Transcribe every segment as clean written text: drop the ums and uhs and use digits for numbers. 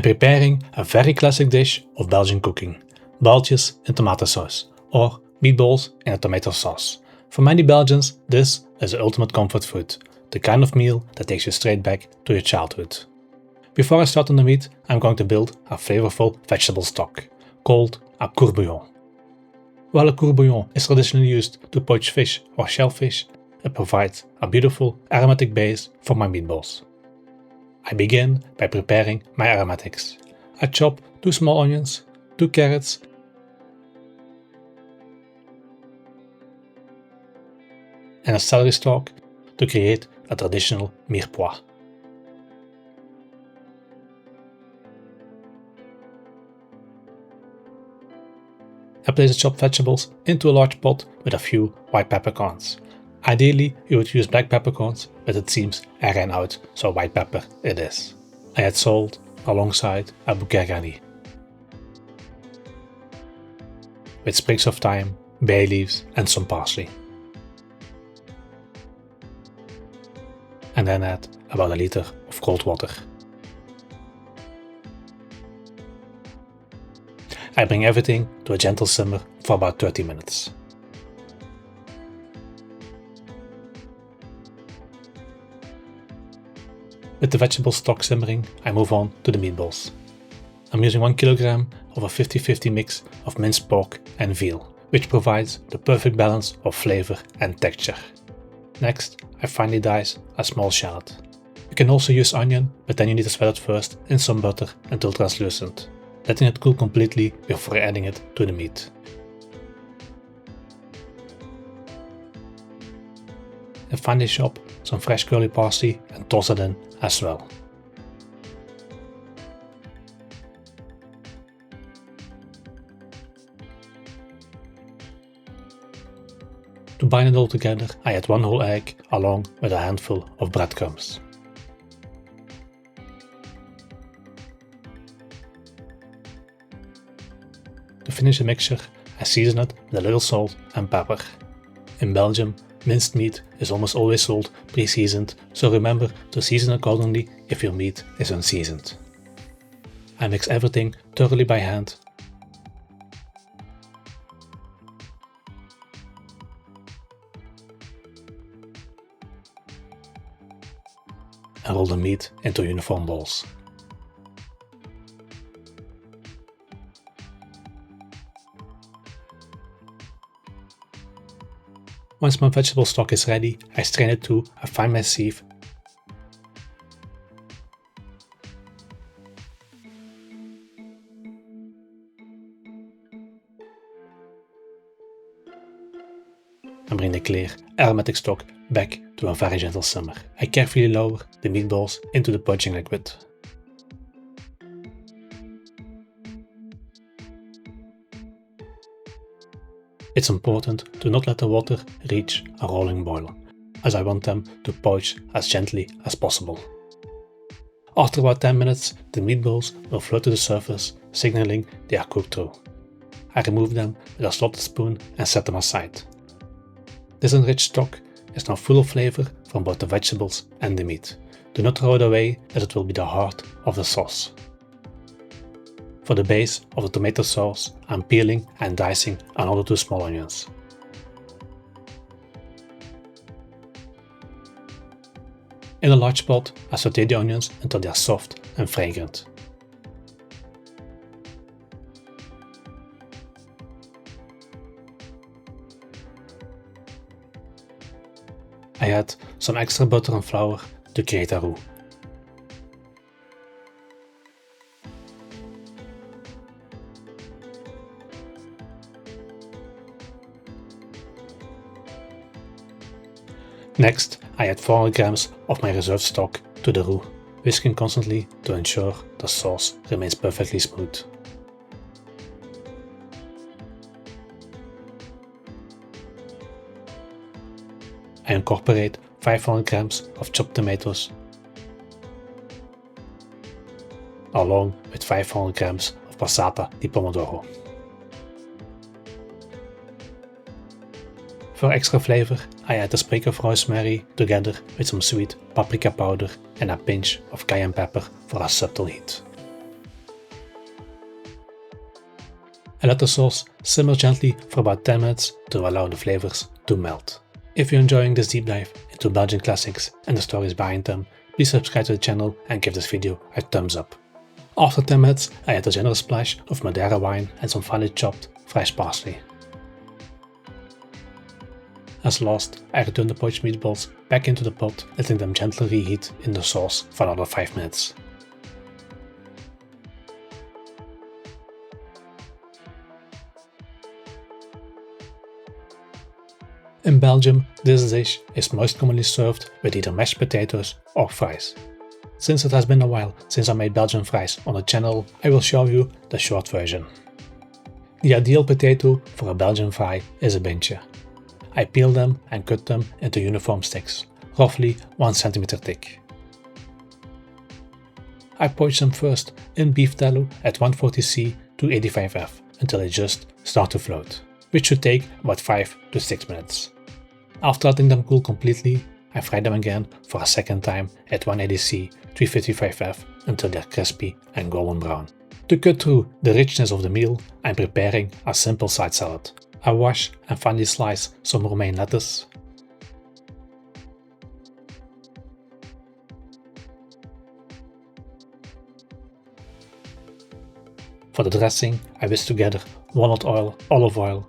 I'm preparing a very classic dish of Belgian cooking, Balletjes in tomatensaus, or meatballs in a tomato sauce. For many Belgians, this is the ultimate comfort food, the kind of meal that takes you straight back to your childhood. Before I start on the meat, I'm going to build a flavorful vegetable stock, called a bouillon. While a bouillon is traditionally used to poach fish or shellfish, it provides a beautiful aromatic base for my meatballs. I begin by preparing my aromatics. I chop 2 small onions, 2 carrots, and a celery stalk to create a traditional mirepoix. I place the chopped vegetables into a large pot with a few white peppercorns. Ideally, you would use black peppercorns, but it seems I ran out, so white pepper it is. I add salt alongside a Bouquet garni with sprigs of thyme, bay leaves and some parsley. And then add about a liter of cold water. I bring everything to a gentle simmer for about 30 minutes. With the vegetable stock simmering, I move on to the meatballs. I'm using 1 kilogram of a 50-50 mix of minced pork and veal, which provides the perfect balance of flavor and texture. Next, I finely dice a small shallot. You can also use onion, but then you need to spread it first in some butter until translucent, letting it cool completely before adding it to the meat. And finally chop some fresh curly parsley and toss it in as well. To bind it all together, I add 1 whole egg along with a handful of breadcrumbs. To finish the mixture, I season it with a little salt and pepper. In Belgium, minced meat is almost always sold pre-seasoned, so remember to season accordingly if your meat is unseasoned. I mix everything thoroughly by hand and roll the meat into uniform balls. Once my vegetable stock is ready, I strain it to a fine mesh sieve and bring the clear, aromatic stock back to a very gentle simmer. I carefully lower the meatballs into the poaching liquid. It's important to not let the water reach a rolling boil, as I want them to poach as gently as possible. After about 10 minutes, the meatballs will float to the surface, signaling they are cooked through. I remove them with a slotted spoon and set them aside. This enriched stock is now full of flavor from both the vegetables and the meat. Do not throw it away, as it will be the heart of the sauce. For the base of the tomato sauce, I'm peeling and dicing another 2 small onions. In a large pot, I saute the onions until they are soft and fragrant. I add some extra butter and flour to create a roux. Next, I add 400 grams of my reserved stock to the roux, whisking constantly to ensure the sauce remains perfectly smooth. I incorporate 500 grams of chopped tomatoes along with 500 grams of passata di pomodoro. For extra flavor, I add a sprig of rosemary together with some sweet paprika powder and a pinch of cayenne pepper for a subtle heat. I let the sauce simmer gently for about 10 minutes to allow the flavors to melt. If you're enjoying this deep dive into Belgian classics and the stories behind them, please subscribe to the channel and give this video a thumbs up. After 10 minutes, I add a generous splash of Madeira wine and some finely chopped fresh parsley. As last, I return the poached meatballs back into the pot, letting them gently reheat in the sauce for another 5 minutes. In Belgium, this dish is most commonly served with either mashed potatoes or fries. Since it has been a while since I made Belgian fries on the channel, I will show you the short version. The ideal potato for a Belgian fry is a bintje. I peel them and cut them into uniform sticks, roughly 1 cm thick. I poach them first in beef tallow at 140°C to 85°F until they just start to float, which should take about 5 to 6 minutes. After letting them cool completely, I fry them again for a second time at 180°C, 355°F until they are crispy and golden brown. To cut through the richness of the meal, I am preparing a simple side salad. I wash and finely slice some romaine lettuce, for the dressing, I whisk together walnut oil, olive oil,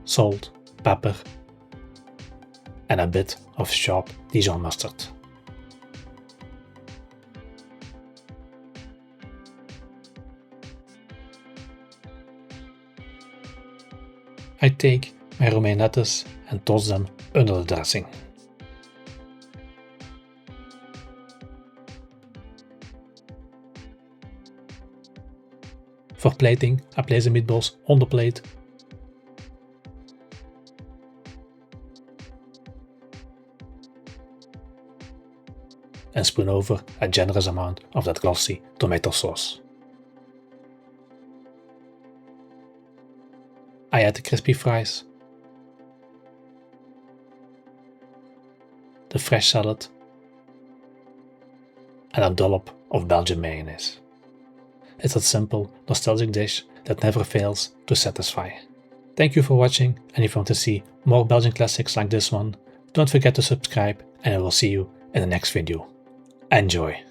salt, pepper, and a bit of sharp Dijon mustard. I take my romaine lettuce and toss them under the dressing. For plating, I place the meatballs on the plate and spoon over a generous amount of that glossy tomato sauce. I add the crispy fries, the fresh salad, and a dollop of Belgian mayonnaise. It's a simple, nostalgic dish that never fails to satisfy. Thank you for watching, and if you want to see more Belgian classics like this one, don't forget to subscribe, and I will see you in the next video. Enjoy!